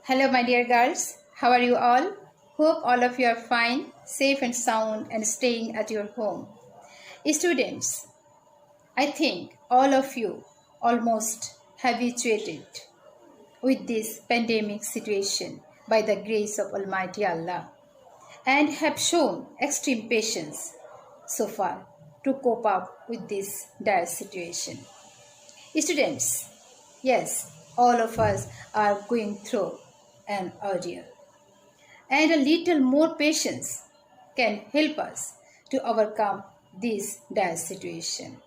Hello, my dear girls. How are you all? Hope all of you are fine, safe and sound, and staying at your home. Students, I think all of you almost habituated with this pandemic situation by the grace of Almighty Allah and have shown extreme patience so far to cope up with this dire situation. Students, yes, all of us are going through an ordeal, and a little more patience can help us to overcome this dire situation.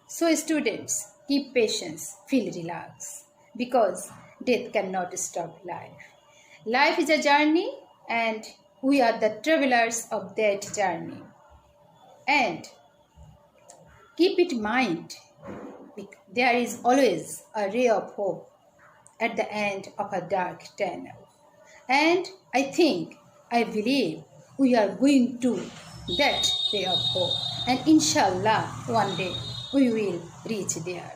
So, students, keep patience, feel relaxed, because death cannot stop life. Life is a journey, and we are the travelers of that journey. And keep it in mind, there is always a ray of hope at the end of a dark tunnel. And I believe we are going to that ray of hope. And inshallah, one day we will reach there.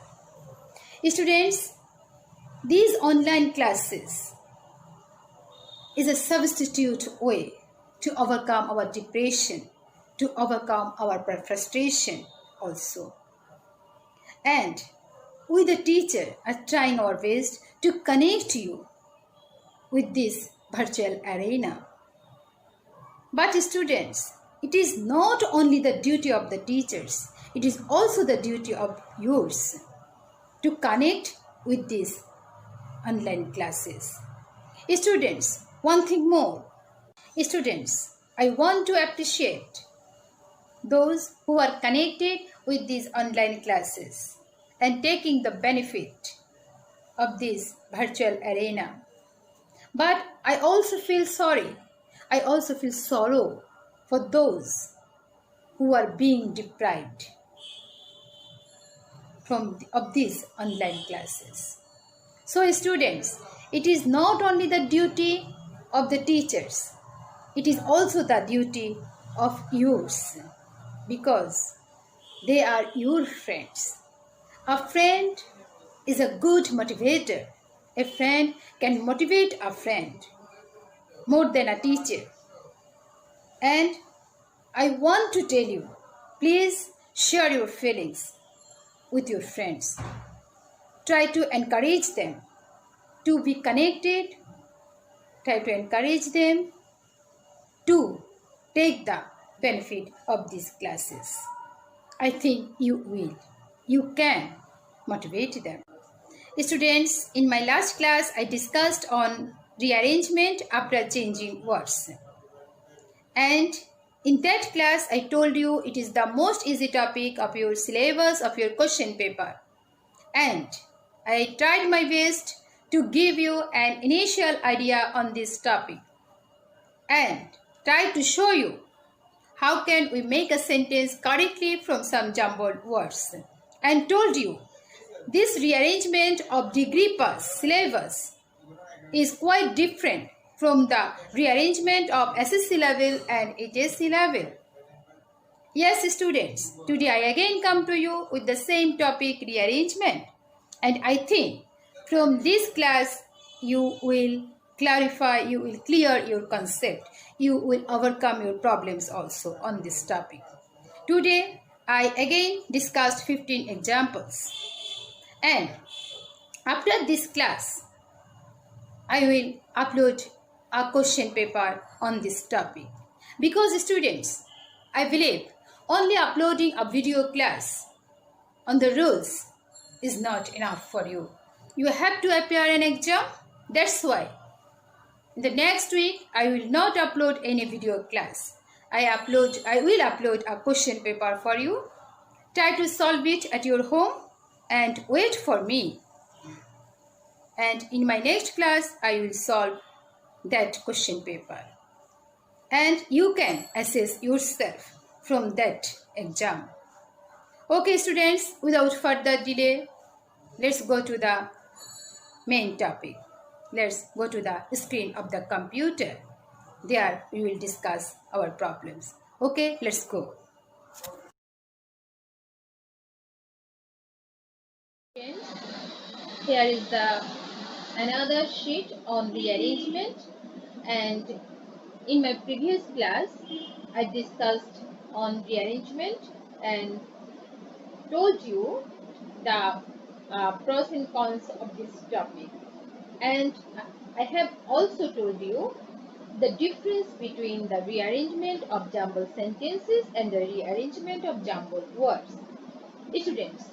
Students, these online classes is a substitute way to overcome our depression, to overcome our frustration also. And we, the teacher, are trying our best to connect you with this virtual arena. But students, it is not only the duty of the teachers, it is also the duty of yours to connect with these online classes. Students, one thing more. Students, I want to appreciate those who are connected with these online classes and taking the benefit of this virtual arena. But I also feel sorry. I also feel sorrow for those who are being deprived of these online classes. So students, it is not only the duty of the teachers, it is also the duty of yours, because they are your friends. A friend is a good motivator. A friend can motivate a friend more than a teacher. And I want to tell you, please share your feelings with your friends. Try to encourage them to be connected. Try to encourage them to take the benefit of these classes. I think you will. You can motivate them. Students, in my last class, I discussed on rearrangement after changing words. And in that class, I told you it is the most easy topic of your syllabus, of your question paper. And I tried my best to give you an initial idea on this topic and try to show you how can we make a sentence correctly from some jumbled words, and told you this rearrangement of degree pass syllabus is quite different from the rearrangement of SSC level and HSC level. Yes, students, today I again come to you with the same topic, rearrangement. And I think from this class you will clarify, you will clear your concept, you will overcome your problems also on this topic. Today I again discussed 15 examples. And after this class, I will upload a question paper on this topic. Because students, I believe only uploading a video class on the rules is not enough for you. You have to appear an exam. That's why in the next week, I will not upload any video class. I will upload a question paper for you. Try to solve it at your home and wait for me. And in my next class, I will solve that question paper. And you can assess yourself from that exam. Okay, students, without further delay, let's go to the main topic. Let's go to the screen of the computer. There we will discuss our problems. Okay, let's go. Here is the another sheet on rearrangement, and in my previous class I discussed on rearrangement and told you the pros and cons of this topic, and I have also told you the difference between the rearrangement of jumbled sentences and the rearrangement of jumbled words. Students,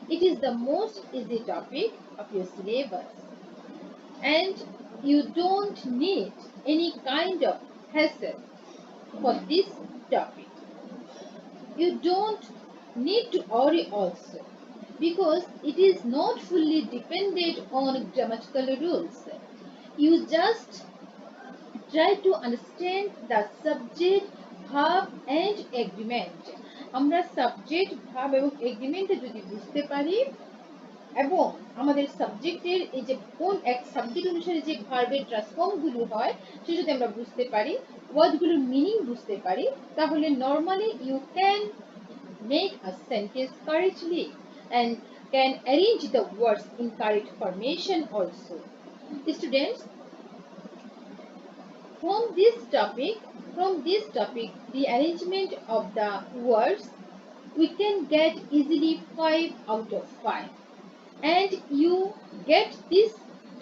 it is the most easy topic of your syllabus, and you don't need any kind of hassle for this topic. You don't need to worry also, because it is not fully dependent on grammatical rules. You just try to understand the subject, verb and agreement. আমরা subject verb এবং এগ্রিমেন্টে যদি বুঝতে পারি এবং আমাদের সাবজেক্টের এই যে কোন এক সাবজেক্ট অনুসারে যে ভার্বের ট্রান্সফর্ম গুলো হয় সেটা যদি আমরা বুঝতে পারি, ওয়ার্ডগুলোর মিনিং বুঝতে পারি, তাহলে normally you can make a sentence correctly and can arrange the words in correct formation also. Students, from this topic, the arrangement of the words, we can get easily 5 out of 5. And you get this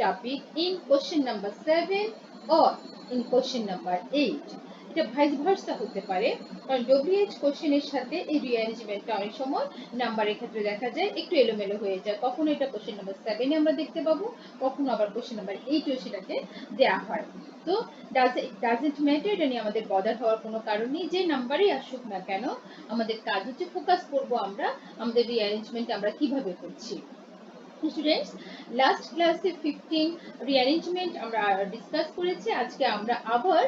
topic in question number 7 or in question number 8. এটা vice versa হতে পারে, কারণ WH কোশ্চেনের সাথে এই রিঅ্যারেঞ্জমেন্টটা অনেক সময় নাম্বারের ক্ষেত্রে দেখা যায় একটু এলোমেলো হয়ে যায়। কখনো এটা কোশ্চেন নাম্বার 7 আমরা দেখতে পাবো, কখনো আবার কোশ্চেন নাম্বার 8 সেটাতে দেয়া হয়। তো ডাজন্ট ম্যাটার, এটা নিয়ে আমাদের বদার হওয়ার কোনো কারণ নেই। যে নাম্বারেই আসুক না কেন, আমাদের কাজ হচ্ছে ফোকাস করব আমরা আমাদের রিঅ্যারেঞ্জমেন্ট আমরা কিভাবে করছি। স্টুডেন্টস, লাস্ট ক্লাসে 15 রিঅ্যারেঞ্জমেন্ট আমরা ডিসকাস করেছি। আজকে আমরা আবার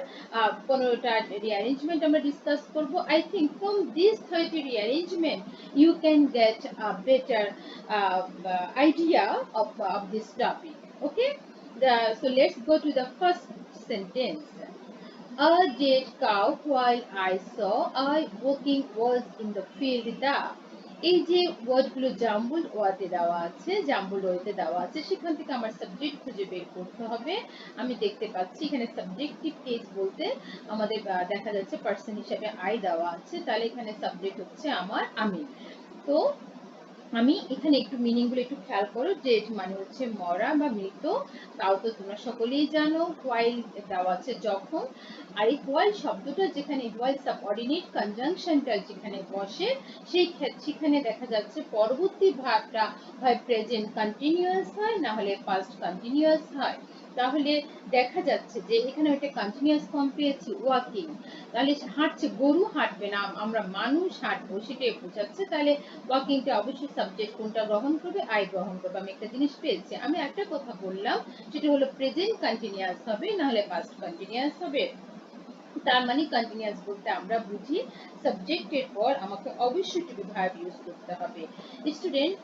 15টা রিঅ্যারেঞ্জমেন্ট আমরা ডিসকাস করব। I think from this 30 rearrangement you can get a better idea of this topic. Okay, so let's go to the first sentence. A dead cow while I saw I walking was in the field. The এই যে ওয়ার্ডগুলো জাম্বলড ওয়ার্ডে দেওয়া আছে, জাম্বলড ওয়ার্ডে দেওয়া আছে, সেখান থেকে আমার সাবজেক্ট খুঁজে বের করতে হবে। আমি দেখতে পাচ্ছি এখানে সাবজেক্টিভ কেস বলতে আমাদের দেখা যাচ্ছে পার্সন হিসেবে আই দেওয়া আছে, তাহলে এখানে সাবজেক্ট হচ্ছে আমার আমি। তো আমি এখানে একটু মিনিং গুলো একটু খেয়াল করো, যে মানে হচ্ছে মরা বা মৃত, তাও তো তোমরা সকলেই জানো। হোয়াইল দেওয়া আছে যখন, আর এই হোয়াইল শব্দটা যেখানে হোয়াইল সাবঅর্ডিনেট কনজাংশনটা যেখানে বসে সেখানে দেখা যাচ্ছে পরবর্তী ভাবটা হয় প্রেজেন্ট কন্টিনিউয়াস হয়, না হলে পাস্ট কন্টিনিউয়াস হয়। তাহলে দেখা যাচ্ছে যে এখানে একটা কন্টিনিউয়াস ফর্ম পেয়েছি ওয়াকিং, তাহলে হাঁটছে, গরু হাঁটবে না, আমরা মানুষ হাঁটবো সেটাই বোঝাচ্ছে। তাহলে ওয়াকিংটা অবশ্যই সাবজেক্ট কোনটা গ্রহণ করবে, আই গ্রহণ করবে। আমি একটা জিনিস পেয়েছি। আমি একটা কথা বললাম, সেটা হলো প্রেজেন্ট কন্টিনিউয়াস হবে, না হলে পাস্ট কন্টিনিউয়াস হবে। তার মানে কন্টিনিউয়াস বলতে আমরা বুঝি সাবজেক্টের পর আমাকে অবশ্যই টু বি ভার্ব ইউজ করতে হবে। স্টুডেন্ট,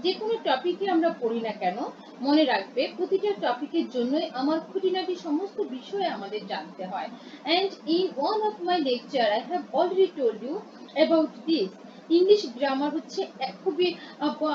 যে কোনো টপিকে আমরা পড়ি না কেন, মনে রাখবে প্রতিটা টপিকের জন্যই আমার খুঁটিনাটি সমস্ত বিষয় আমাদের জানতে হয়। and in one of my lecture I have already told you about this. English grammar হচ্ছে খুবই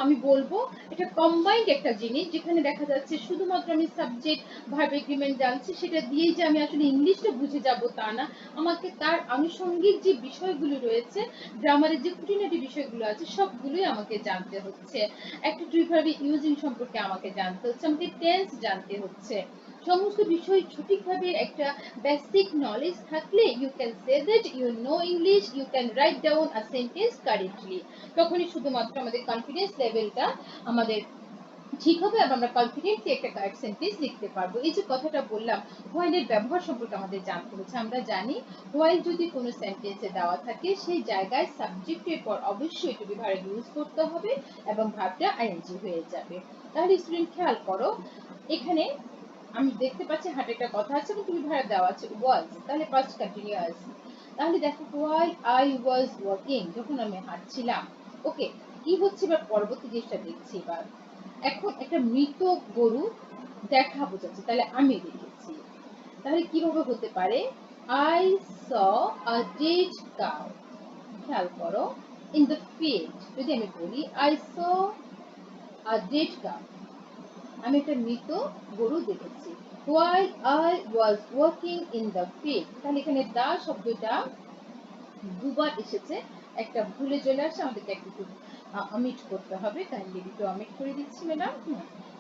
আমি বলবো এটা কম্বাইন্ড একটা জিনিস, যেখানে দেখা যাচ্ছে শুধুমাত্র আমি সাবজেক্ট ভার্ব এগ্রিমেন্ট জানছি, সেটা দিয়েই যে আমি আসলে ইংলিশটা বুঝে যাব তা না। আমাকে তার আনুষঙ্গিক যে বিষয়গুলো রয়েছে, গ্রামারের যে খুঁটিনাটি বিষয়গুলো আছে, সবগুলোই আমাকে জানতে হচ্ছে। একটা টু ভার্বের ইউজিং সম্পর্কে আমাকে জানতে হচ্ছে, আমাকে টেন্স জানতে হচ্ছে। সমস্ত বিষয় সঠিকভাবে একটা বেসিক নলেজ থাকলে you can say that you know English, you can write down a sentence correctly. তখনই শুধুমাত্র আমাদের কনফিডেন্স লেভেলটা আমাদের ঠিক হবে এবং আমরা কনফিডেন্টলি একটা কারেক্ট সেন্টেন্স লিখতে পারবো। এই যে কথাটা বললাম, হোয়াইলের ব্যবহার সম্পর্কে আমাদের জানতে হচ্ছে। আমরা জানি হোয়াইল যদি কোনো সেন্টেন্সে দেওয়া থাকে, সেই জায়গায় সাবজেক্টের পর অবশ্যই টু বি ভার্ব ইউজ করতে হবে এবং ভার্বটা আইএনজি হয়ে যাবে। তাহলে স্টুডেন্ট খেয়াল করো, এখানে আমি দেখতে পাচ্ছি হার্ট একটা কথা আছে এবং টু বি ভার্ব দেওয়া আছে ওয়াজ, তাহলে পাস্ট কন্টিনিউয়াস। তাহলে দেখো হোয়াইল আই ওয়াজ ওয়াকিং, যখন আমি হাঁটছিলাম। ওকে, কি হচ্ছে এবার পরবর্তী জিনিসটা দেখছি। এবার এখন একটা মৃত গরু দেখা বোঝাচ্ছে, তাহলে আমি দেখেছি। তাহলে কিভাবে হতে পারে, I saw a dead cow. খেয়াল করো, ইন দ্য ফিল্ড যদি আমি বলি I saw a dead cow, আমি একটা মৃত গরু দেখেছি। While I was working in the field, তাহলে এখানে দা শব্দটা দুবার এসেছে, একটা ভুলে চলে আসছে, আমাদেরকে একটু অমিট করতে হবে। কাইন্ডলি একটু অমিট করে দিচ্ছি ম্যাডাম।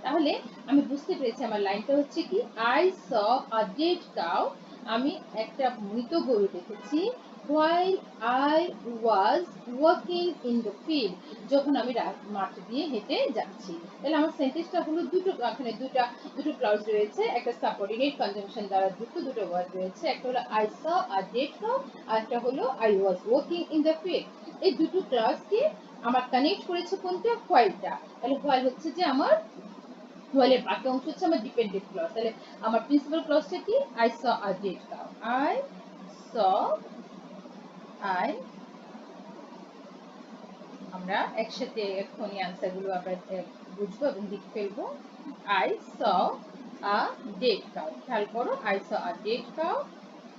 তাহলে আমি বুঝতে পেরেছি আমার লাইনটা হচ্ছে কি, I saw a dead cow, আমি একটা মৃত গরু দেখেছি। while I was walking in the field, যখন আমি মাঠ দিয়ে হেঁটে যাচ্ছি। তাহলে আমার সেন্টেন্সটা হলো দুটো, এখানে দুটো ক্লজ রয়েছে, একটা সাবঅর্ডিনেট কনজাংশন দ্বারা দুটো ওয়ার্ড রয়েছে, একটা হলো I saw a dead cow, আর একটা হলো I was walking in the field. এই দুটো ক্লজকে আমার কানেক্ট করেছে কোনটা, হোয়াইলটা। তাহলে হোয়াইল হচ্ছে যে আমার, হোয়াইলের বাকি অংশ হচ্ছে আমার ডিপেন্ডেন্ট ক্লজ। তাহলে আমার প্রিন্সিপাল ক্লজটা কি, I saw a dead cow, I saw I, আমরা একসাথে এখনই আনসার গুলো আমরা বুঝবো এবং লিখে ফেলবো। I saw a dead cow, খেয়াল করো, I saw a dead cow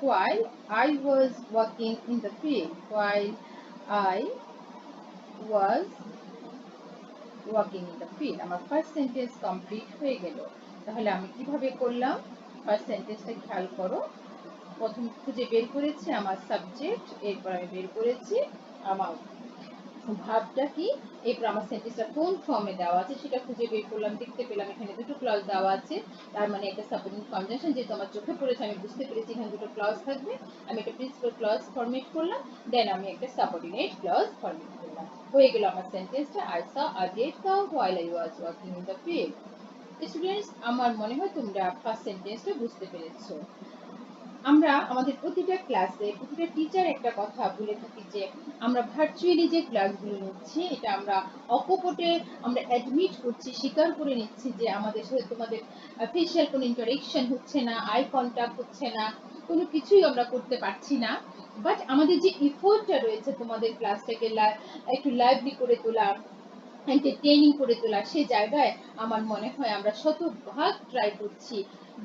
while I was working in the field, while I was working in the field। আমার ফার্স্ট সেন্টেন্স কমপ্লিট হয়ে গেল। তাহলে আমি কিভাবে করলাম, ফার্স্ট সেন্টেন্সটা খেয়াল করো। প্রথম খুঁজে বের করেছি আমার সাবজেক্ট, এরপর আমি বের করেছি আমার ভাবটা কি, এরপর আমার সেন্টেন্সটা কোন ফর্মে দেওয়া আছে সেটা খুঁজে বের করলাম। দেখতে পেলাম এখানে দুটো ক্লজ দেওয়া আছে, তার মানে একটা সাবঅর্ডিনেট কনজাংশন যেহেতু আমার চোখে পড়েছে, আমি বুঝতে পেরেছি এখানে দুটো ক্লজ থাকবে। আমি একটা প্রিন্সিপাল ক্লজ ফরমেট করলাম, দেন আমি একটা সাবঅর্ডিনেট ক্লজ ফরমেট করলাম। হয়ে গেল আমার সেন্টেন্সটা, I saw a dead cow while I was working in the field। Students, আমার মনে হয় তোমরা ফার্স্ট সেন্টেন্সটা বুঝতে পেরেছো। আমরা আমাদের প্রতিটা ক্লাসে প্রতিটা টিচার একটা কথা বলে থাকি যে আমরা ভার্চুয়ালি যে ক্লাসগুলো নিচ্ছি, এটা আমরা অকপটে আমরা অ্যাডমিট করছি, স্বীকার করে নিচ্ছি যে আমাদের সাথে তোমাদের ফেশিয়াল কোনো ইন্টারেকশন হচ্ছে না, আই কন্ট্যাক্ট হচ্ছে না, কোনো কিছুই আমরা করতে পারছি না। বাট আমাদের যে এফোর্টটা রয়েছে তোমাদের ক্লাসটাকে একটু লাইভলি করে তোলা, এন্টারটেইনিং করে তোলা, সেই জায়গায় আমার মনে হয় আমরা শতভাগ ট্রাই করছি।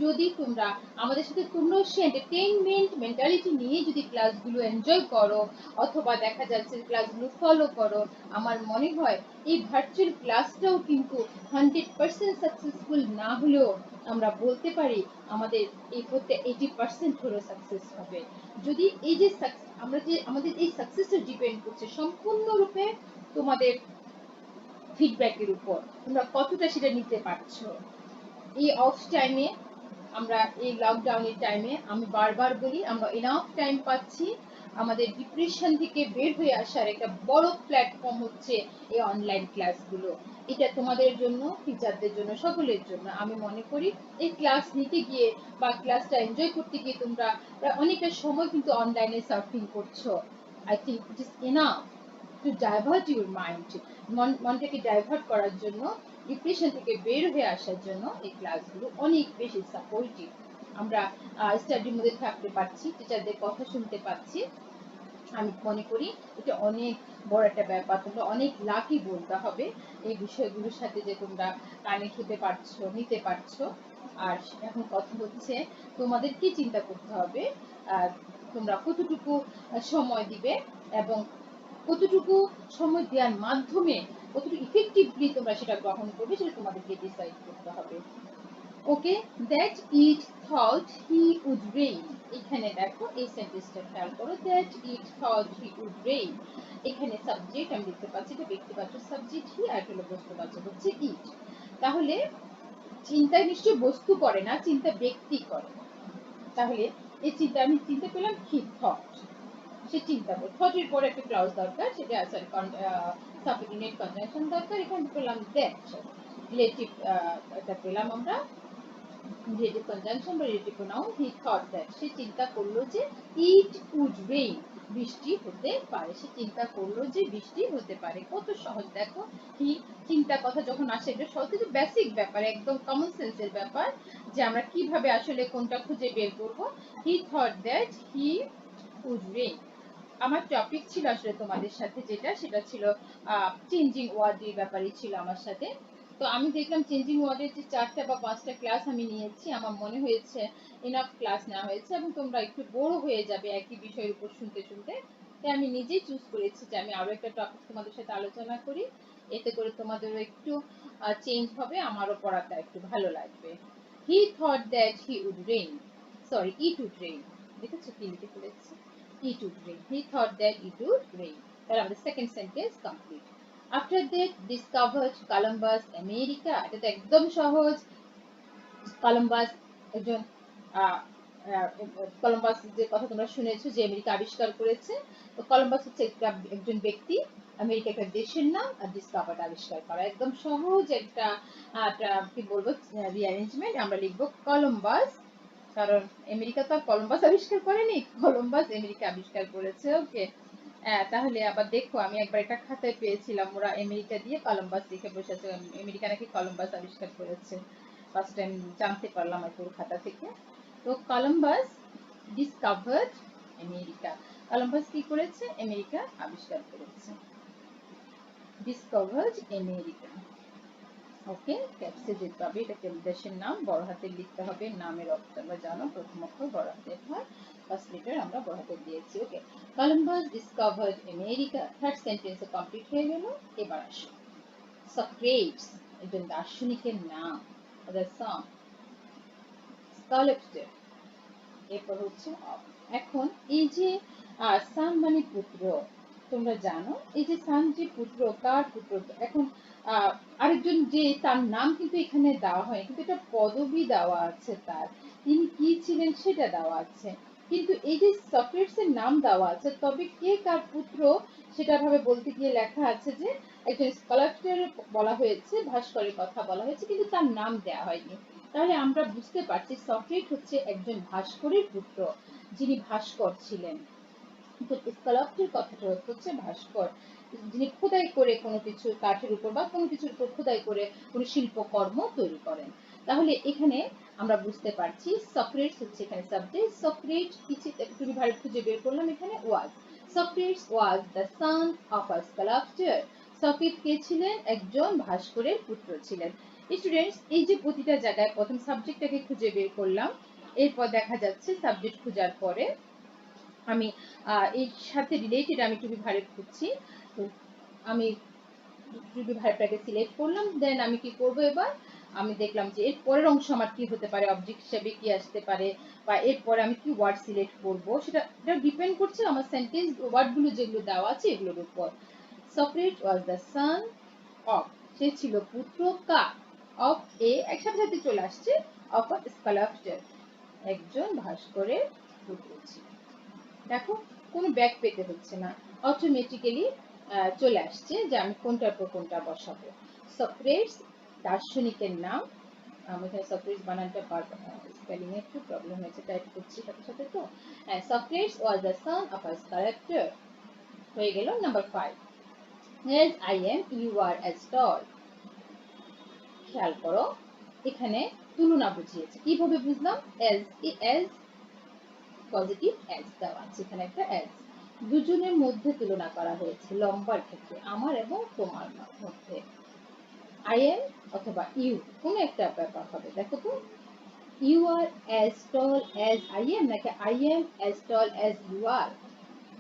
যদি তোমরা আমাদের সাথে তোমরাও সে এন্টারটেইনমেন্ট মেন্টালিটি নিয়ে যদি ক্লাসগুলো এনজয় করো অথবা দেখা যাচ্ছে ক্লাসগুলো ফলো করো, আমার মনে হয় এই ভার্চুয়াল ক্লাসটাও কিন্তু 100% সাকসেসফুল না হলেও আমরা বলতে পারি আমাদের এই করতে 80% হলেও সাকসেস হবে। যদি এই যে আমরা যে আমাদের এই সাকসেসটা ডিপেন্ড করছে সম্পূর্ণরূপে তোমাদের ফিডব্যাকের উপর, তোমরা কতটা সেটা নিতে পারছো। এই অফ টাইমে, আমরা এই লকডাউনের টাইমে আমি বারবার বলি আমরা এনাফ টাইম পাচ্ছি। আমাদের ডিপ্রেশন থেকে বের হয়ে আসার একটা বড় প্ল্যাটফর্ম হচ্ছে এই অনলাইন ক্লাসগুলো। এটা তোমাদের জন্য, টিচারদের জন্য, সকলের জন্য। আমি মনে করি এই ক্লাস নিতে গিয়ে বা ক্লাসটা এনজয় করতে গিয়ে তোমরা অনেকটা সময় কিন্তু অনলাইনে সার্ফিং করছো। I think it is enough to divert your mind, মনটাকে ডাইভার্ট করার জন্য, ডিপ্রেশন থেকে বের হয়ে আসার জন্য এই ক্লাসগুলো অনেক বেশি সাপোর্টিভ। আমরা স্টাডির মধ্যে থাকতে পারছি, টিচারদের কথা শুনতে পাচ্ছি। আমি মনে করি এটা অনেক বড় একটা ব্যাপার। তোমরা অনেক লাকি বলতে হবে এই বিষয়গুলোর সাথে যে তোমরা কানেক্ট হতে পারছো, নিতে পারছো। আর এখন কথা হচ্ছে তোমাদের কি চিন্তা করতে হবে, তোমরা কতটুকু সময় দিবে এবং কতটুকু সময় দেওয়ার মাধ্যমে কতটুকু ইফেক্টিভলি তোমরা সেটা গ্রহণ করবে সেটা তোমাদেরকে ডিসাইড করতে হবে। Okay, that it thought he would rain. এখানে দেখো এই সেন্টেন্সটা খেয়াল করো, that it thought he would rain. এখানে সাবজেক্ট আমি দেখতে পাচ্ছি, এটা ব্যক্তিবাচক সাবজেক্ট হি, আর হলো বস্তুবাচক হচ্ছে ইট। তাহলে চিন্তায় নিশ্চয়ই বস্তু করে না, চিন্তা ব্যক্তি করে। তাহলে এই চিন্তা আমি চিনতে পেলাম হি থট, সে চিন্তা করে। থটের পরে একটা ক্লজ দরকার, সেটা সরি সাবঅর্ডিনেট কনজাংশন দরকার। এখানে পেলাম দ্যাট, রিলেটিভ এটা পেলাম আমরা, রিলেটিভ কনজাংশন বা relative pronoun. He thought that, সে চিন্তা করলো যে ইট উড রেইন, বৃষ্টি হতে পারে। সে চিন্তা করলো যে বৃষ্টি হতে পারে। কত সহজ দেখো, হি চিন্তা কথা যখন আসে এটা সহজ, কিন্তু বেসিক ব্যাপার, একদম কমন সেন্সের ব্যাপার যে আমরা কিভাবে আসলে কোনটা খুঁজে বের করব। He thought that he would rain. আমার টপিক ছিল আসলে তোমাদের সাথে যেটা, সেটা ছিল চেঞ্জিং ওয়ার্ডের ব্যাপারে ছিল আমার সাথে। তো আমি দেখলাম চেঞ্জিং ওয়ার্ডের যে 4টা বা 5টা ক্লাস আমি নিয়েছি, আমার মনে হয়েছে এনাফ ক্লাস নেওয়া হয়েছে এবং তোমরা একটু বোর হয়ে যাবে একই বিষয়ের উপর শুনতে শুনতে। তাই আমি নিজেই চুজ করেছি যে আমি আরো একটা টপিক তোমাদের সাথে আলোচনা করি। এতে করে তোমাদেরও একটু চেঞ্জ হবে, আমারও পড়াটা একটু ভালো লাগবে। He thought that he would rain, sorry it would rain, দেখেছো কি লিখে ফেলেছি, it would rain, he thought that it would rain. তাহলে আমাদের second sentence complete. After that discovered Columbus America, এটা তো একদম সহজ। কলম্বাস একজন কলম্বাস যে কথা তোমরা শুনেছো যে আমেরিকা আবিষ্কার করেছে, তো কলম্বাস হচ্ছে একজন ব্যক্তি, আমেরিকা একটা দেশের নাম, আর ডিসকভার্ড আবিষ্কার করা, একদম সহজ একটা কি বলবো রিঅ্যারেঞ্জমেন্ট। আমরা লিখবো কলম্বাস, কারণ আমেরিকা তো আর কলম্বাস আবিষ্কার করেনি, কলম্বাস আমেরিকা আবিষ্কার করেছে। ওকে, তাহলে আবার দেখো, আমি একবার একটা খাতায় পেয়েছিলাম, ওরা আমেরিকা দিয়ে কলম্বাস লিখে বসেছে, আমেরিকা নাকি কলম্বাস আবিষ্কার করেছে, ফার্স্ট টাইম জানতে পারলাম আর পুরো খাতা থেকে। তো কলম্বাস ডিসকভার্ড আমেরিকা, কলম্বাস কি করেছে, আমেরিকা আবিষ্কার করেছে, ডিসকভার্ড আমেরিকা। ওকে, ক্যাপসে যেতে হবে, এটা দেশের নাম বড় হাতে লিখতে হবে, নামের অক্ষর আমরা জানো প্রথম অক্ষর বড় হাতের হয়, ফার্স্ট লেটার আমরা বড় হাতে দিয়েছি। ওকে, কলম্বাস ডিসকভার্ড আমেরিকা, থার্ড সেন্টেন্সে কমপ্লিট হয়ে গেল। এবার আসো সক্রেটিস, একজন দার্শনিকের নাম, the son, scholastic, এরপর হচ্ছে of। এখন এই যে সান মানে পুত্র, তোমরা জানো এই যে সান যে পুত্র, কার পুত্র, এখন আরেকজন যে তার নাম কিন্তু এখানে দেওয়া হয়, কিন্তু এটা পদবি দেওয়া আছে তার, তিনি কি ছিলেন সেটা দেওয়া আছে, কিন্তু এই যে সক্রেটিস এর নাম দেওয়া আছে, তবে কে কার পুত্র সেটা ভাবে বলতে গিয়ে লেখা আছে যে একজন স্কলাস্টের বলা হয়েছে, ভাস্করের কথা বলা হয়েছে, কিন্তু তার নাম দেওয়া হয়নি। তাহলে আমরা বুঝতে পারছি সক্রেটিস হচ্ছে একজন ভাস্করের পুত্র, যিনি ভাস্কর ছিলেন। তো স্কাল্পচার কথাটা হচ্ছে ভাস্কর, যিনি খোদাই করে কোনো কিছু কাঠের উপর বা কোনো কিছুর উপর খোদাই করে কোনো শিল্পকর্ম তৈরি করেন। তাহলে এখানে আমরা বুঝতে পারছি সক্রেটিস হচ্ছে এখানে সাবজেক্ট, সক্রেটিস কিছু তুমি ভার্ব খুঁজে বের করলাম, এখানে was, Socrates was the son of a sculpture, Socrates কে ছিলেন, একজন ভাস্করের পুত্র ছিলেন। স্টুডেন্টস, এই যে প্রতিটা জায়গায় প্রথম সাবজেক্টটাকে খুঁজে বের করলাম, এরপর দেখা যাচ্ছে সাবজেক্ট খোঁজার পরে আমি এর সাথে রিলেটেড আমি টু বি ভার্ব খুঁজছি, তো আমি টু বি ভার্বটাকে সিলেক্ট করলাম, দেন আমি কি করব, এবার আমি দেখলাম যে এর পরের অংশ আমার কি হতে পারে, অবজেক্ট হিসেবে কি আসতে পারে, বা এরপরে আমি কি ওয়ার্ড সিলেক্ট করব, সেটা ডিপেন্ড করছে আমার সেন্টেন্স ওয়ার্ডগুলো যেগুলো দেওয়া আছে এগুলোর উপর। Socrates was the son of, সে ছিল পুত্র কার, অফ এ একসাথে সাথে চলে আসছে, অফ আ স্কাল্পচার, একজন ভাস্করের পুত্র ছিল। দেখো কোনো ব্যাক পেতে হচ্ছে না, অটোমেটিক্যালি চলে আসছে যে আমি কোনটার পর কোনটা বসাবো। সক্রেটিস দার্শনিকের নাম, আমি এখানে সক্রেটিস বানানটা স্পেলিং এ একটু প্রবলেম হয়েছে, টাইপ করছি সাথে সাথে, তো Socrates was the son of a sculpture, হয়ে গেল number 5। As I am, you are as tall, খেয়াল করো এখানে তুলনা বুঝিয়েছে, কিভাবে বুঝলাম, as পজিটিভ অ্যাজ দেওয়া আছে, এখানে একটা অ্যাজ, দুজনের মধ্যে তুলনা করা হয়েছে লম্বার ক্ষেত্রে, আমার এবং তোমার মধ্যে, আই এম অথবা ইউ কোন একটা ব্যাপার হবে। দেখো তো, you are as tall as I am, নাকি I am as tall as you are.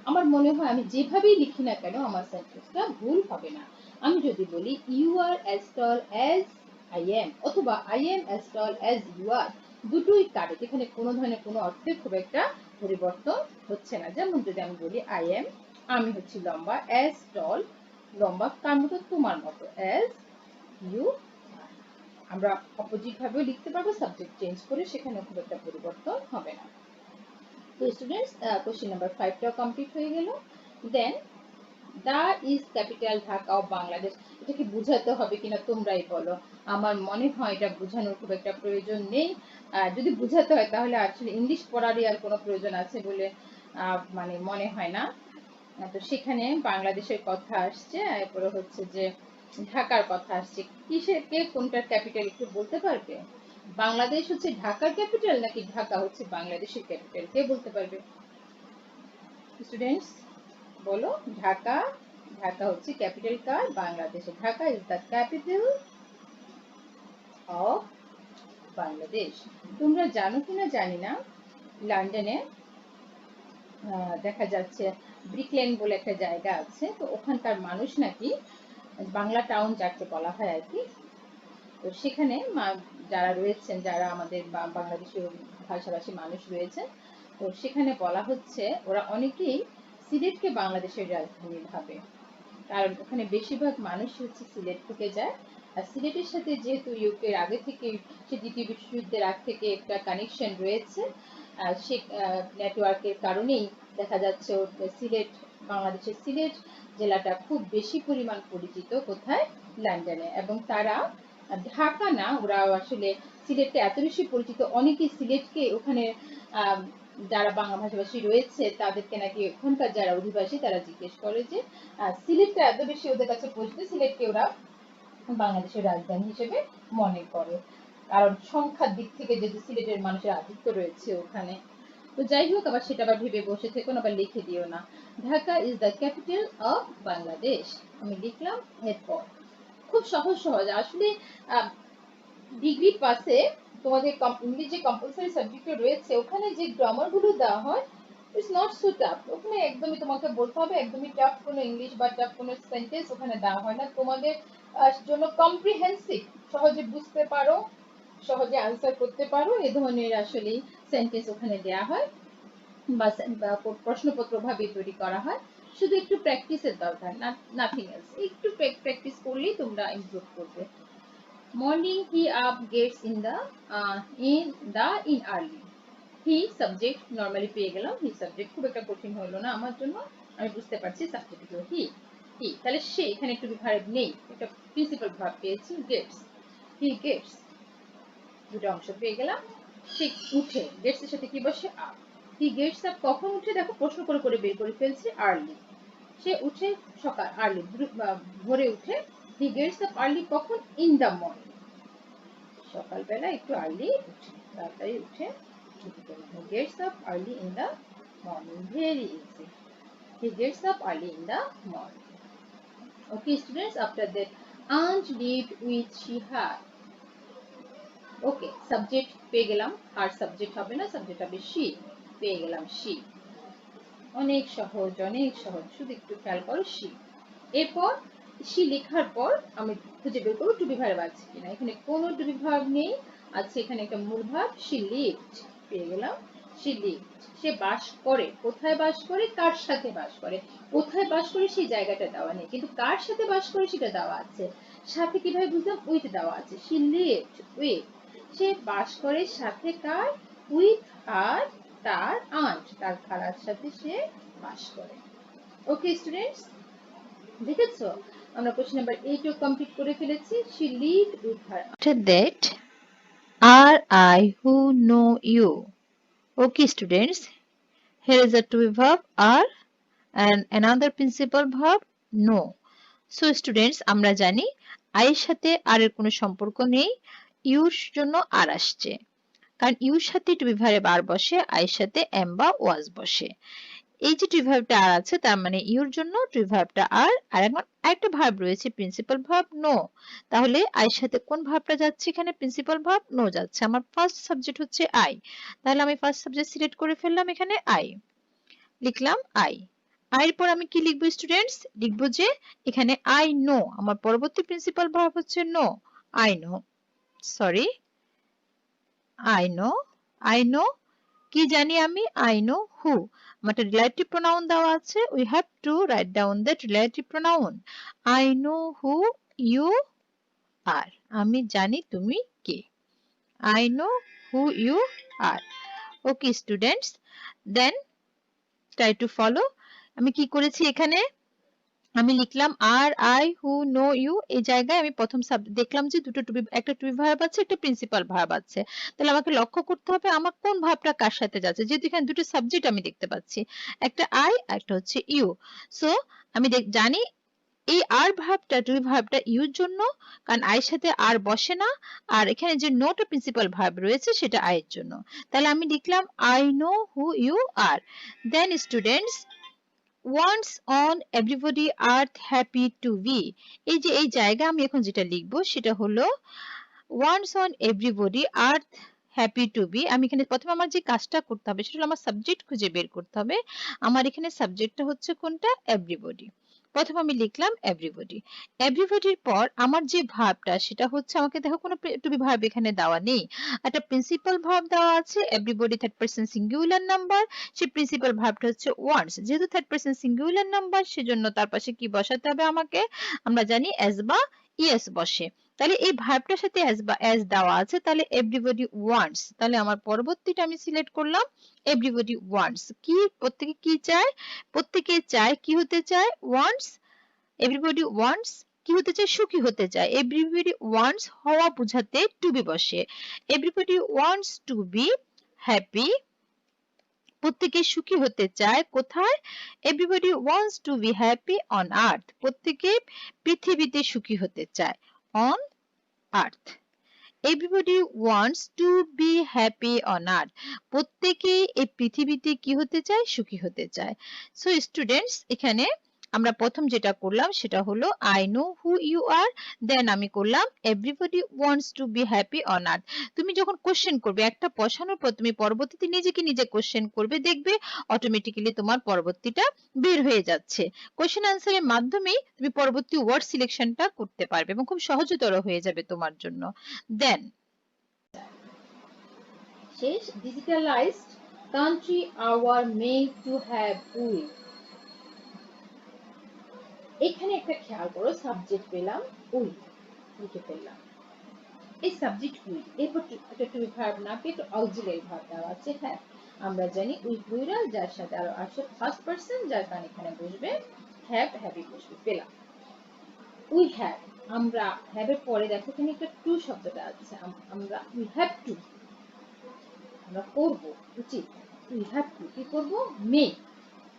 আমার মনে হয় আমি যেভাবেই লিখি না কেন আমার সেন্টেন্সটা ভুল হবে না। আমি যদি বলি you are as tall as I am, অথবা I am as tall as you are, দুটোই কারেক্ট, এখানে কোনো ধরনের কোনো অর্থে খুব একটা পরিবর্তন হচ্ছে না। যেমন যদি আমি বলি আই এম, আমি হচ্ছি লম্বা, অ্যাজ টল লম্বা কার মতো, তোমার মতো, অ্যাজ ইউ, আমরা অপোজিট ভাবেও লিখতে পারবো সাবজেক্ট চেঞ্জ করে, সেখানে খুব একটা পরিবর্তন হবে না। তো স্টুডেন্টস, কোশ্চেন নাম্বার 5টাও কমপ্লিট হয়ে গেল। Then the is capital Dhaka of Bangladesh, এটা কি বুঝাতে হবে কিনা তোমরাই বলো। আমার মনে হয় এটা বোঝানোর খুব একটা প্রয়োজন নেই, যদি বুঝাতে হয় তাহলে আসলে ইংলিশ পড়ারই আর কোনো প্রয়োজন আছে বলে মানে মনে হয় না। তো সেখানে বাংলাদেশের কথা আসছে, এরপরে হচ্ছে যে ঢাকার কথা আসছে, কিসের কে কোনটার ক্যাপিটাল একটু বলতে পারবে? বাংলাদেশ হচ্ছে ঢাকার ক্যাপিটাল, নাকি ঢাকা হচ্ছে বাংলাদেশের ক্যাপিটাল, কে বলতে পারবে? স্টুডেন্টস বলো, ঢাকা, ঢাকা হচ্ছে ক্যাপিটাল কার, বাংলাদেশে, Dhaka is the capital of Bangladesh. তোমরা জানো কিনা জানি না, লন্ডনে দেখা যাচ্ছে ব্রিকলেন বলে একটা জায়গা আছে, তো ওখানকার মানুষ নাকি বাংলা টাউন যাকে বলা হয় আর কি। তো সেখানে যারা রয়েছেন, যারা আমাদের বাংলাদেশি ভাষাভাষী মানুষ রয়েছেন, তো সেখানে বলা হচ্ছে ওরা অনেকেই সিলেটকে বাংলাদেশের রাজধানী ভাবে, কারণ ওখানে বেশিরভাগ মানুষ হচ্ছে সিলেট থেকে যায়। আর সিলেটের সাথে যেহেতু ইউকের আগে থেকে, সে দ্বিতীয় বিশ্বযুদ্ধের আগ থেকে একটা কানেকশন রয়েছে, সে নেটওয়ার্কের কারণেই দেখা যাচ্ছে সিলেট, বাংলাদেশের সিলেট জেলাটা খুব বেশি পরিমাণ পরিচিত কোথায়, লন্ডনে। এবং তারা ঢাকা না, ওরা আসলে সিলেটকে এত বেশি পরিচিত, অনেকেই সিলেটকে ওখানে যারা বাংলা ভাষাভাষী রয়েছে তাদেরকে নাকি ওখানকার যারা অধিবাসী তারা জিজ্ঞেস করে যে সিলেটটা এত বেশি ওদের কাছে পরিচিত, সিলেটকে ওরা বাংলাদেশের রাজধানী হিসেবে মনে করে, কারণ সংখ্যার দিক থেকে যদি সিলেটের মানুষের আধিক্য রয়েছে ওখানে। তো যাই হোক, আবার সেটা আবার ভেবে বসে থেকো না, আবার লিখে দিও না। Dhaka is the capital of Bangladesh, আমি লিখলাম। এরপর খুব সহজ সহজ আসলে ডিগ্রি পাসে তোমাদের ইংরেজি কম্পালসারি সাবজেক্টে রয়েছে, ওখানে যে গ্রামার গুলো দেওয়া হয় ইটস নট সো টাফ। ওখানে একদমই তোমাকে বলতে হবে, একদমই টাফ কোনো ইংলিশ বা টাফ কোনো সেন্টেন্স ওখানে দেওয়া হয় না, তোমাদের জন্য কম্প্রিহেন্সিভ, সহজে বুঝতে পারো, সহজে আনসার করতে পারো এ ধরনের আসলে সেন্টেন্স ওখানে দেওয়া হয়, বা প্রশ্নপত্র ভাবে তৈরি করা হয়। শুধু একটু প্র্যাকটিসের দরকার, নাথিং এলস, একটু প্র্যাকটিস করলেই তোমরা ইমপ্রুভ করবে। Morning he up gets in early. He subject normally পেয়ে গেলাম, he subject খুব একটা কঠিন হলো না আমার জন্য, আমি বুঝতে পারছি সাবজেক্ট হলো he, তাহলে সে এখানে একটু ভার্ব নেই, একটা প্রিন্সিপাল ভার্ব পেয়েছি gets, he gets, দুটো অংশ পেয়ে গেলাম। সে উঠে, gets এর সাথে কি বসে up, he gets up কখন উঠে, দেখো প্রশ্ন করে করে বের করে ফেলছি, early, সে উঠে সকাল, early ভোরে উঠে। he gets up early কখন, in the morning, সকালবেলা একটু আর্লি উঠে, তাড়াতাড়ি উঠে ছুটি করে। He gets up early in the morning, very easy, he gets up early in the morning. Okay students, after that Aunt lived with Shihab. Okay, subject পেয়ে গেলাম, আর সাবজেক্ট হবে না, সাবজেক্ট হবে she, পেয়ে গেলাম she, অনেক সহজ, অনেক সহজ, শুধু একটু খেয়াল করো she। এরপর she লেখার পর আমি খুঁজে বের করবো টু বি ভার্ব আছে কিনা, এখানে কোনো টু বি ভার্ব নেই, আছে এখানে একটা মূল ভার্ব she lived, পেয়ে গেলাম she lived। সে বাস করে, কোথায় বাস করে, কার সাথে বাস করে, কোথায় বাস করে সেই জায়গাটা দেওয়া নেই, কিন্তু কার সাথে বাস করে সেটা দেওয়া আছে। সাথে কিভাবে বুঝলাম, উইথ দেওয়া আছে, she lived with, সে বাস করে সাথে কার, উইথ আর তার আন্ট, তার খালার সাথে সে বাস করে। ওকে স্টুডেন্টস, দেখেছো আমরা কোশ্চেন নাম্বার 8 ও কমপ্লিট করে ফেলেছি। she lived with her After that, are I who know you. Okay students, here is a to be verb are and another principal verb know. So students, আমরা জানি I এর সাথে আর এর কোনো সম্পর্ক নেই, ইউর জন্য আর আসছে, কারণ ইউর সাথে টু বি ভার্ব আর বসে, আই এর সাথে এম বা ওয়াজ বসে। এই যে টু বি ভার্বটা আর আছে, তার মানে ইউর জন্য টু বি ভার্বটা আর, আর এখন আরেকটা ভার্ব রয়েছে প্রিন্সিপাল ভার্ব নো, তাহলে আই এর সাথে কোন ভার্বটা যাচ্ছে, এখানে প্রিন্সিপাল ভার্ব নো যাচ্ছে। আমার ফার্স্ট সাবজেক্ট হচ্ছে আই, তাহলে আমি ফার্স্ট সাবজেক্ট সিলেক্ট করে ফেললাম, এখানে আই লিখলাম, আই। এর পর আমি কি লিখবো স্টুডেন্টস, লিখবো যে এখানে আই নো, আমার পরবর্তী প্রিন্সিপাল ভার্ব হচ্ছে know, I know, sorry I know, I know কি জানি আমি, আই নো হু, আমার রিলেটিভ প্রোনাউন দেওয়া আছে, we have to write down that relative pronoun. I know who you are, আমি জানি তুমি কে, I know who you are. Okay students, then try to follow. আমি কি করেছি এখানে, আমি লিখলাম আর আই হু নো ইউ, এই জায়গায় আমি প্রথম দেখলাম যে দুটো একটা টু বি ভার্ব আছে, একটা প্রিন্সিপাল ভার্ব আছে, তাহলে আমাকে লক্ষ্য করতে হবে আমার কোন ভার্বটা কার সাথে যাচ্ছে, যেহেতু এখানে দুটো সাবজেক্ট আমি দেখতে পাচ্ছি, একটা আই একটা হচ্ছে ইউ। সো আমি জানি এই আর ভার্বটা টু বি ভার্বটা ইউর জন্য, কারণ আয়ের সাথে আর বসে না, আর এখানে যে নোটা প্রিন্সিপাল ভার্ব রয়েছে সেটা আয়ের জন্য, তাহলে আমি লিখলাম I know who you are. Then students, once on everybody are happy to be, এই যে এই জায়গা আমি এখন যেটা লিখবো সেটা হলো once on everybody are happy to be। আমি এখানে প্রথমে আমার যে কাজটা করতে হবে সেটা হলো আমার সাবজেক্ট খুঁজে বের করতে হবে, আমার এখানে সাবজেক্টটা হচ্ছে কোনটা, everybody। প্রথমে আমি লিখলাম এভরিবডি। এভরিবডির পর আমার যে ভার্বটা সেটা হচ্ছে, আমাকে দেখো কোনো টু বি ভার্ব এখানে দেওয়া নেই। একটা প্রিন্সিপাল ভার্ব দেওয়া আছে, everybody third person singular number, সেই প্রিন্সিপাল ভার্বটা হচ্ছে ওয়ান্স। যেহেতু থার্ড পারসন সিঙ্গুলার নাম্বার, সেজন্য তার পাশে কি বসাতে হবে আমাকে? আমরা জানি এস বা ইয়েস বসে। তাহলে এই ভার্বটার সাথে অ্যাজ বা অ্যাজ দেওয়া আছে, তাহলে এভরিবডি ওয়ান্টস। তাহলে আমার পরবর্তীটা আমি সিলেক্ট করলাম এভরিবডি ওয়ান্টস। কি প্রত্যেকে কি চায়? প্রত্যেকে চায়, কি হতে চায়? ওয়ান্টস। এভরিবডি ওয়ান্টস কি হতে চায়? সুখী হতে চায়। এভরিবডি ওয়ান্টস হওয়া বোঝাতে টু বি বসে। Everybody wants to be happy. প্রত্যেকে সুখী হতে চায় কোথায়? Everybody wants to be happy on আর্থ। প্রত্যেকে পৃথিবীতে সুখী হতে চায়, on earth. Everybody wants to be happy on আর্থ। প্রত্যেকেই এই পৃথিবীতে কি হতে চায়? সুখী হতে চায়। সো স্টুডেন্টস, এখানে আমরা প্রথম যেটা করলাম সেটা হলো I know who you are, then আমি করলাম everybody wants to be happy on earth. তুমি যখন কোশ্চেন করবে, একটা বসানোর পর তুমি পরবর্তীতে নিজেকে নিজে কোশ্চেন করবে, দেখবে অটোমেটিক্যালি তোমার পরবর্তীটা বের হয়ে যাচ্ছে। কোশ্চেন আনসারের মাধ্যমেই তুমি পরবর্তী ওয়ার্ড সিলেকশনটা করতে পারবে এবং খুব সহজতর হয়ে যাবে তোমার জন্য। দেন শেষ, digitalized country our made to have with. এখানে একটা খেয়াল করো, সাবজেক্ট পেলাম উইথ, লিখে ফেললাম। এই সাবজেক্ট উইথ, এরপর একটা টু বি ভার্ব না পেয়ে একটা অক্সিলারি ভার্ব দেওয়া আছে। হ্যাঁ, আমরা জানি উইথ প্লুরাল, যার সাথে আরো আসে ফার্স্ট পারসন, যার কারণে এখানে বসবে হ্যাভ, হ্যাভি বসবে। পেলাম উই হ্যাভ। আমরা হ্যাভ এর পরে দেখো এখানে একটা টু শব্দটা আছে। আমরা উই হ্যাভ টু, আমরা করব, উচিত। উই হ্যাভ টু কি করব? মেক।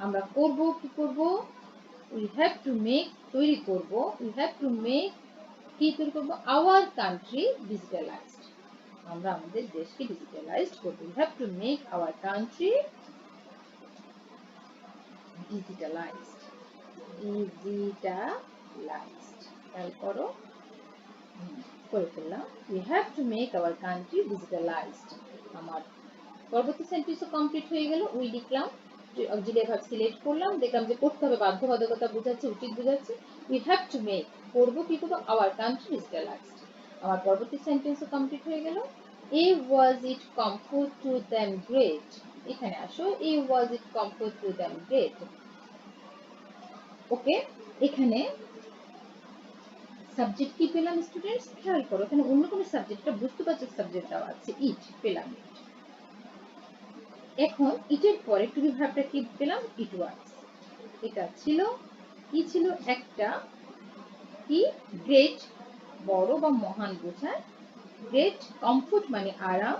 আমরা করব, কি করব? উই হ্যাভ টু মেক, তৈরি করব। উই হ্যাভ টু মেক, কি তৈরি করব? Our country digitalized. আমরা আমাদের দেশকে ডিজিটালাইজড করব। We have to make our country digitalized. Digitalized, খেয়াল করো, করে ফেললাম। We have to make our country digitalized. আমার পরবর্তী সেন্টেন্সও কমপ্লিট হয়ে গেল। উই লিখলাম, অক্সিলিয়ারি ভার্ব সিলেক্ট করলাম, দেখলাম যে করতে হবে, বাধ্যবাধকতা বোঝাচ্ছে, উচিত বোঝাচ্ছে। উই হ্যাভ টু মেক, করবো, কি করবো? Our country digitalized. আমার পরবর্তী সেন্টেন্সও কমপ্লিট হয়ে গেল। A was it comfort to them great. এখানে আসো, a was it comfort to them great. Okay, এখানে সাবজেক্ট কি পেলাম স্টুডেন্টস? খেয়াল করো, এখানে অন্য কোনো সাবজেক্টটা বুঝতে সাবজেক্ট দেওয়া আছে, ইট পেলাম। এখন ইটের পরে টু বি ভার্বটা কি পেলাম? ইট ওয়াজ। এটা ছিল, কি ছিল? একটা কি? গ্রেট, বড় বা মহান বোঝায়। গ্রেট কমফোর্ট মানে আরাম।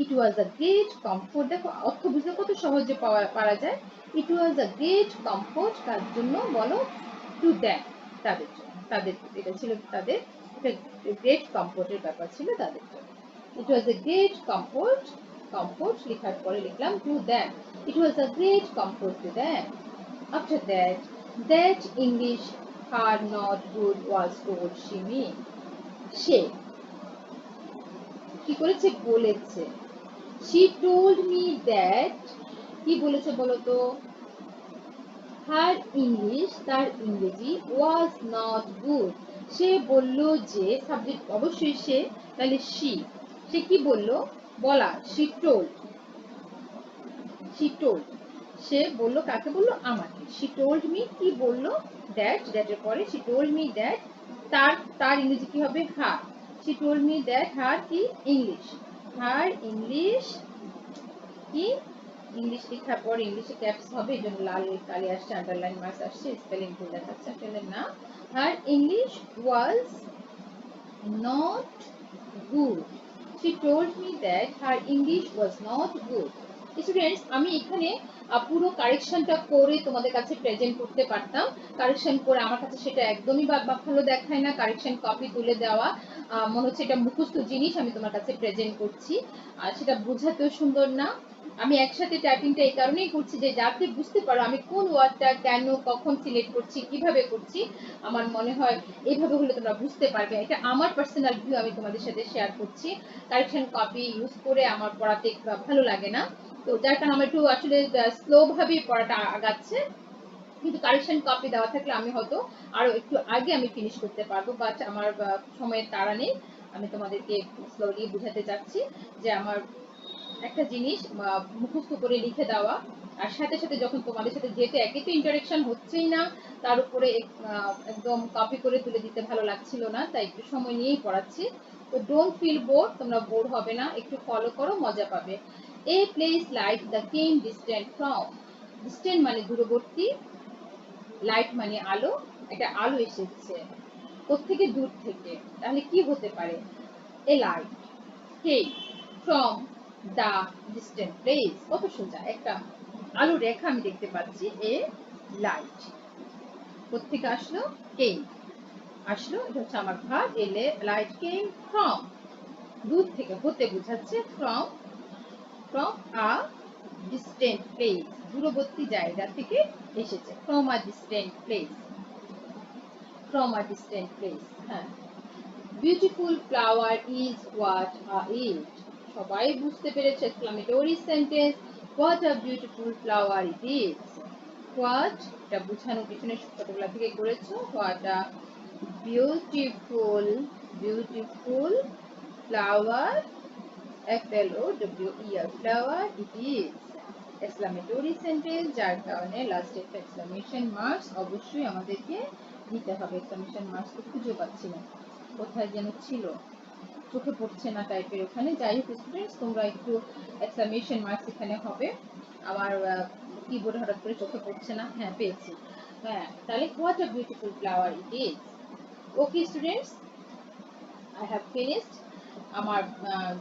ইট ওয়াজ আ গ্রেট কমফোর্ট। দেখো অর্থ বুঝতে কত সহজে পারা যায়। ইট ওয়াজ আ গ্রেট কমফোর্ট, কার জন্য বলো? টু দ্যাম, তাদের জন্য। তাদের, এটা ছিল তাদের, এটা গ্রেট কমফোর্টের ব্যাপার ছিল তাদের জন্য। ইট ওয়াজ এ গ্রেট কমফোর্ট, কমফোর্ট লেখার পরে লিখলাম to them. It was a great comfort to them. After that, that English her not good was told she me. সে কি করেছে? বলেছে। She told me that, কি বলেছে বলো তো? Her English, তার ইংরেজি, was not good. সে বলল যে, সাবজেক্ট অবশ্যই সে, তাহলে she, সে কি বলল? বলা। She told, she told, সে বলল, কাকে বলল? আমাকে। she told me, কি বলল? that, that এর পরে she told me that, তার ইংরেজি কি হবে? her. she told me that her কি? English, her English কি? ইংলিশ লেখার পর ইংলিশে ক্যাপস হবে, এই জন্য লাল কালি আসছে, আন্ডারলাইন মার্কস আসছে, স্পেলিং ভুল দেখাচ্ছে। আসলে না, her English was not good. She told me that her English was not good. Students, আমি এখানে পুরো কারেকশনটা করে তোমাদের কাছে প্রেজেন্ট করতে পারতাম। কারেকশন করে আমার কাছে সেটা একদমই ভালো দেখায় না। কারেকশন কপি তুলে দেওয়া মনে হচ্ছে এটা মুখস্থ জিনিস আমি তোমার কাছে প্রেজেন্ট করছি, আর সেটা বোঝাতেও সুন্দর না। আমি একসাথে টাইপিংটা এই কারণেই করছি যে যাতে বুঝতে পারো আমি কোন ওয়ার্ডটা কেন কখন সিলেক্ট করছি, কিভাবে করছি। আমার মনে হয় এইভাবে হলে তোমরা বুঝতে পারবে। এটা আমার পার্সোনাল ভিউ, আমি তোমাদের সাথে শেয়ার করছি। কারেকশন কপি ইউজ করে আমার পড়াতে ভালো লাগে না, তো যার কারণে আমার একটু আসলে স্লো ভাবে পড়াটা আগাচ্ছে। কিন্তু কারেকশন কপি দেওয়া থাকলে আমি হয়তো আরো একটু আগে আমি ফিনিশ করতে পারবো, বাট আমার সময়ের তাড়া নেই। আমি তোমাদেরকে স্লোলি বুঝাতে চাচ্ছি যে আমার একটা জিনিস মুখস্থ করে লিখে দেওয়া আর সাথে সাথে যখন তোমাদের সাথে যেতে একই তো ইন্টারেকশন হচ্ছেই না, তার উপরে একদম কপি করে তুলে দিতে ভালো লাগছিল না, তাই একটু সময় নিয়েই পড়াচ্ছি। তো ডোন্ট ফিল বোর, তোমরা বোর হবে না, একটু ফলো করো, মজা পাবে। A place like the came distant from, distant মানে দূরবর্তী, লাইট মানে আলো, একটা আলো এসেছে কোত্থেকে, দূর থেকে, তাহলে কি হতে পারে? A light came from the distant place, কত সোজা, একটা আলো রেখা আমি দেখতে পাচ্ছি। এ লাইট কোত্থেকে আসলো? কেম আসলো, এটা হচ্ছে আমার ভাব। এলে লাইট কেম ফ্রম, দূর থেকে, হতে বোঝাচ্ছে, from from a distant place, দূরবর্তী জায়গা থেকে এসেছে, from a distant place, from a distant place. হ্যাঁ, beautiful flower is what is, সবাই বুঝতে পেরেছে exclamatory sentence, what a beautiful flower it is. What, এটা বুঝানোর পিছনে ছোটবেলা থেকে করেছো, what a beautiful, beautiful flower, FLOWER, flower it is, exclamatory sentence, যার কারণে লাস্টে একটা এক্সক্লামেশন মার্কস অবশ্যই আমাদেরকে দিতে হবে। এক্সক্লামেশন মার্কস তো খুঁজে পাচ্ছি না, কোথায় যেন ছিল, চোখে পড়ছে না টাইপের ওখানে। যাই হোক স্টুডেন্টস, তোমরা একটু এক্সক্লামেশন মার্কস এখানে হবে। আমার কিবোর্ড হঠাৎ করে চোখে পড়ছে না, হ্যাঁ পেয়েছি। হ্যাঁ, তাহলে what a beautiful flower it is. Okay students, I have finished. আমার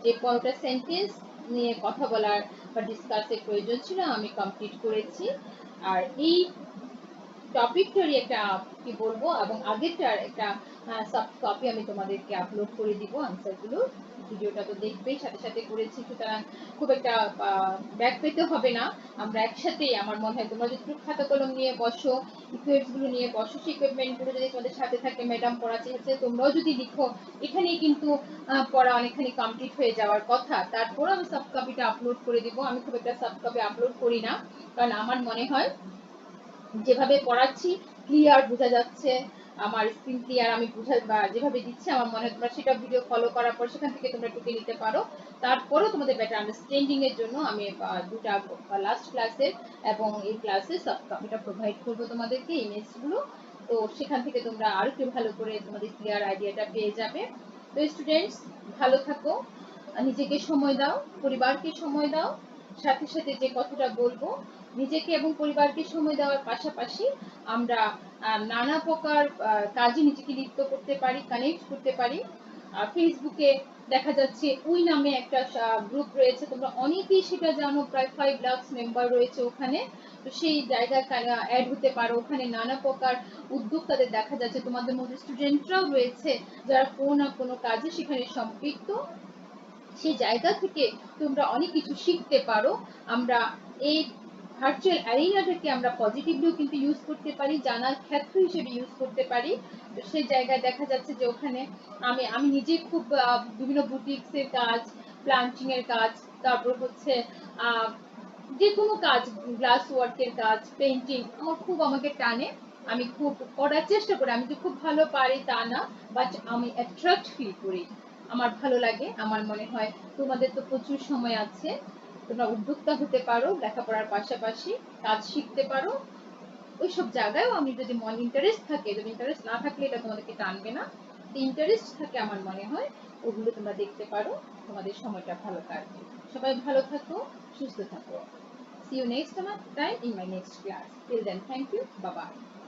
যে কয়টা সেন্টেন্স নিয়ে কথা বলার বা ডিসকাসের প্রয়োজন ছিল আমি কমপ্লিট করেছি। আর এই টপিকটারই একটা কি বলবো, এবং আগেরটার একটা সফট কপি আমি তোমাদেরকে আপলোড করে দিব আনসারগুলো। ভিডিওটা তো দেখবেই, সাথে সাথে করেছি, সুতরাং খুব একটা ব্যাক পেতে হবে না। আমরা একসাথেই, আমার মনে হয় তোমরা যদি খাতা কলম নিয়ে বসো, ইকুইপমেন্টস গুলো নিয়ে বসো, সেই ইকুইপমেন্ট গুলো যদি তোমাদের সাথে থাকে, ম্যাডাম পড়াচ্ছে হচ্ছে, তোমরাও যদি লিখো, এখানেই কিন্তু পড়া অনেকখানি কমপ্লিট হয়ে যাওয়ার কথা। তারপর আমি সফট কপিটা আপলোড করে দিব। আমি খুব একটা সফট কপি আপলোড করি না, কারণ আমার মনে হয় যেভাবে পড়াচ্ছি ক্লিয়ার বোঝা যাচ্ছে, আমার স্ক্রিন ক্লিয়ার, আমি যেভাবে দিচ্ছি আমার মনে হয় তোমরা সেটা ভিডিও ফলো করার পর সেখান থেকে তোমরা টুকে নিতে পারো। তারপরেও তোমাদের বেটার আন্ডারস্ট্যান্ডিং এর জন্য আমি দুটা লাস্ট ক্লাসের এবং এই ক্লাসে সফট কপিটা প্রোভাইড করবো তোমাদেরকে, ইমেজগুলো। তো সেখান থেকে তোমরা আরো একটু ভালো করে তোমাদের ক্লিয়ার আইডিয়াটা পেয়ে যাবে। তো স্টুডেন্টস, ভালো থাকো, নিজেকে সময় দাও, পরিবারকে সময় দাও। সাথে সাথে যে কথাটা বলবো, নিজেকে এবং পরিবারকে সময় দেওয়ার পাশাপাশি আমরা নানা প্রকার কাজে নিজেকে লিপ্ত করতে পারি, কানেক্ট করতে পারি। ফেসবুকে দেখা যাচ্ছে উই নামে একটা গ্রুপ রয়েছে, তোমরা অনেকেই সেটা জানো, প্রায় 5 লাখ মেম্বার রয়েছে ওখানে। তো সেই জায়গায় অ্যাড হতে পারো, ওখানে নানা প্রকার উদ্যোক্তাদের দেখা যাচ্ছে, তোমাদের মধ্যে স্টুডেন্টরাও রয়েছে যারা কোনো না কোনো কাজে সেখানে সম্পৃক্ত। সেই জায়গা থেকে তোমরা অনেক কিছু শিখতে পারো। আমরা এই ভার্চুয়াল অ্যারিনাটাকে আমরা পজিটিভলিও কিন্তু ইউজ করতে পারি, জানার ক্ষেত্র হিসেবে ইউজ করতে পারি। তো সেই জায়গায় দেখা যাচ্ছে যে ওখানে আমি নিজে খুব বিভিন্ন বুটিক্সের কাজ, প্লান্টিং এর কাজ, তারপর হচ্ছে যে কোনো কাজ, গ্লাস ওয়ার্কের কাজ, পেইন্টিং আমার খুব আমাকে টানে। আমি খুব করার চেষ্টা করি, আমি যে খুব ভালো পারি তা না, বাট আমি অ্যাট্রাক্ট ফিল করি, আমার ভালো লাগে। আমার মনে হয় তোমাদের তো প্রচুর সময় আছে, তোমরা উদ্যোক্তা হতে পারো, লেখাপড়ার পাশাপাশি কাজ শিখতে পারো। ওইসব জায়গায়ও আমি যদি ইন্টারেস্ট থাকে, যদি ইন্টারেস্ট না থাকলে এটা তোমাদেরকে টানবে না, ইন্টারেস্ট থাকে আমার মনে হয় ওগুলো তোমরা দেখতে পারো, তোমাদের সময়টা ভালো কাটবে। সবাই ভালো থাকো, সুস্থ থাকো। See you next time in my next class. Till then, thank you. Bye bye.